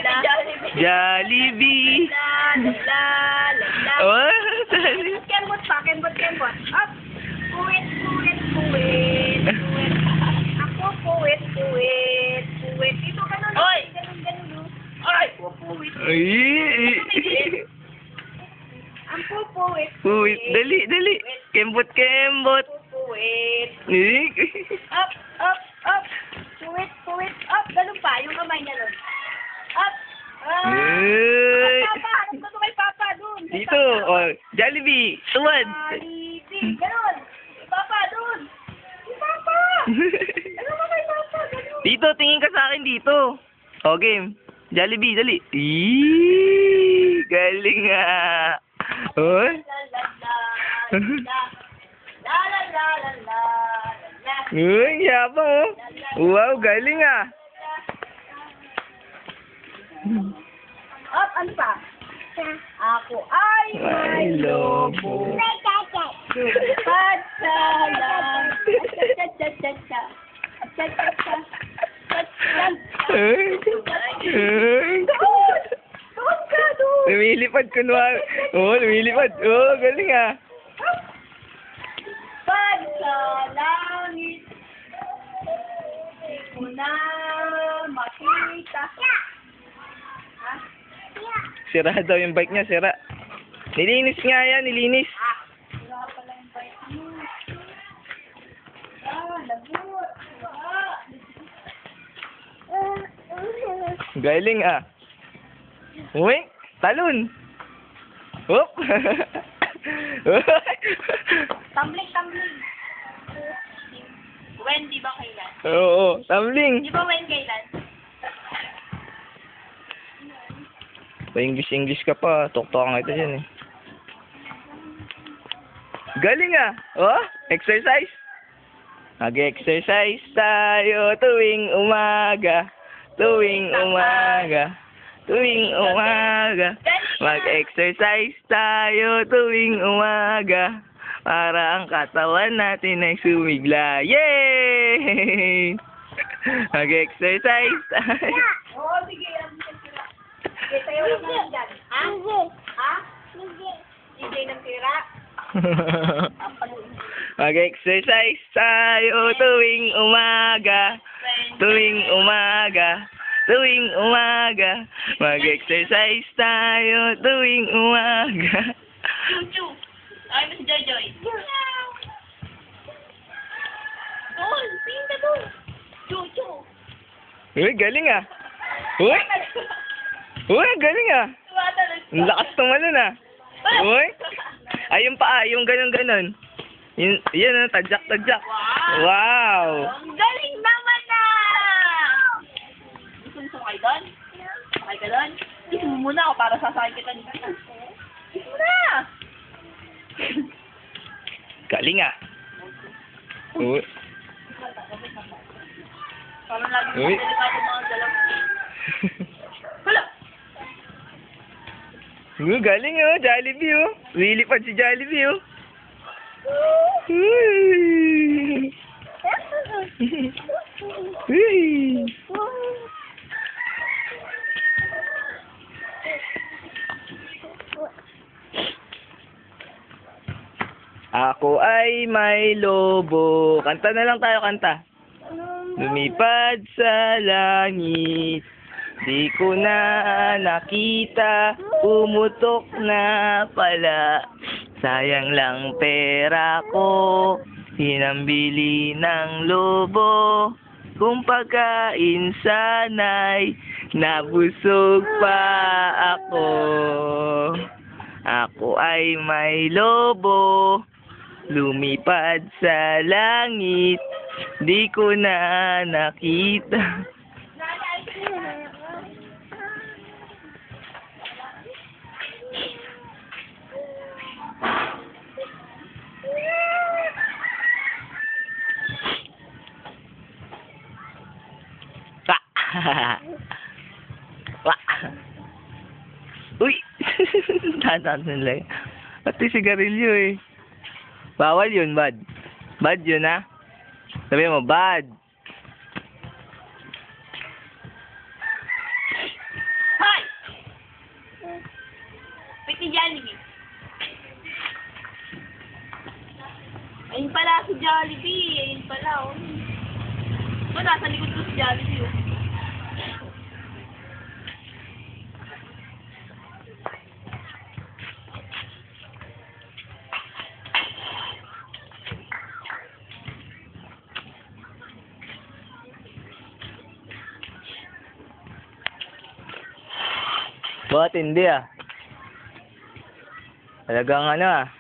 Sabi ni Jollibee. Jollibee. La. Oh, sorry. Kembot pa, kembot. Up. Puwit. Ako, puwit. Dito, ganun. Oy! Ganun. Ay! Puwit. Ay. Ang pupuwit. Uy, dali. Kembot. Pupuwit. Up. Puwit. Up. Ganun pa. Yung kamay niya nun. Up. Ay. Papa. Anong gusto kay Papa dun? Dito. Oh, Jollibee. Tuwad. Jollibee. Ganun. Si Papa dun. Si Papa. Ano ba kay Papa? Ganun. Dito, tingin ka sa akin dito. O, game. Jollibee, dali. Eee, galing nga. Oy. La. Uy, yabang oh. Wow, galing ah. Up, ano pa? Ako ay may lobo. Lumipad sa langit. Cha. Doon ka. Lumilipad kunwari. Oh, lumilipad. Oh, galing ah. Pag sa langit, di ko na makita. Ha? Sira daw yung bike niya, sira. Nilinis nga yan, nilinis. Wala pala yung bike mo. Lagot. Galing ah. Uy, talon. Hop. Tumbling. When, di ba kailan? Oo, tumbling. Di ba when kailan? Pa-English ka pa. Tuktokan kita dyan eh. Galing ah. Oh, exercise. Mag-exercise tayo tuwing umaga. Mag-exercise tayo tuwing umaga. Para ang katawan natin ay sumigla. Yay! Mag-exercise tayo. Oo, sige. Sige, tayo lang naman dyan. Ha? DJ ng tira. Mag-exercise tayo tuwing umaga. Mag-exercise tayo tuwing umaga. Chuchu. Ay, Miss Jojoy. Doon, tingin ka doon. Chuchu. Uy, galing ah. Uy, galing ah. Ang lakas tumalon ah. Uy. Ay, yung paa, yung ganon. Yan ah, tadyak. Wow. Ang galing naman na! Gusto mo sumakay doon? Sakay ka doon? Gusto mo muna ako para sasakay kita dito. Gusto na! Galing ah. Uy. Parang lagi mo Uy. delikado mga galap. Hala! Uy, galing oh, Jollibee oh. Lilipad si Jollibee oh. Uy. Ako ay may lobo. Kanta na lang tayo, kanta. Lumipad sa langit. Di ko na nakita. Pumutok na pala. Sayang lang pera ko. Hinambili ng lobo. Kung pagkain sana'y nabusog pa ako. Ako ay may lobo. Lumipad sa langit. Di ko na nakita. Uy! Tataan nila eh. Pati sigarilyo eh. Bawal yun, bad. Bad yun, ha? Sabi mo, bad. Ayun pala si Jollibee. Ayun pala, oh. Ito, nasa likod ko si Jollibee, oh. Bakit hindi ah? Talagang ano ah.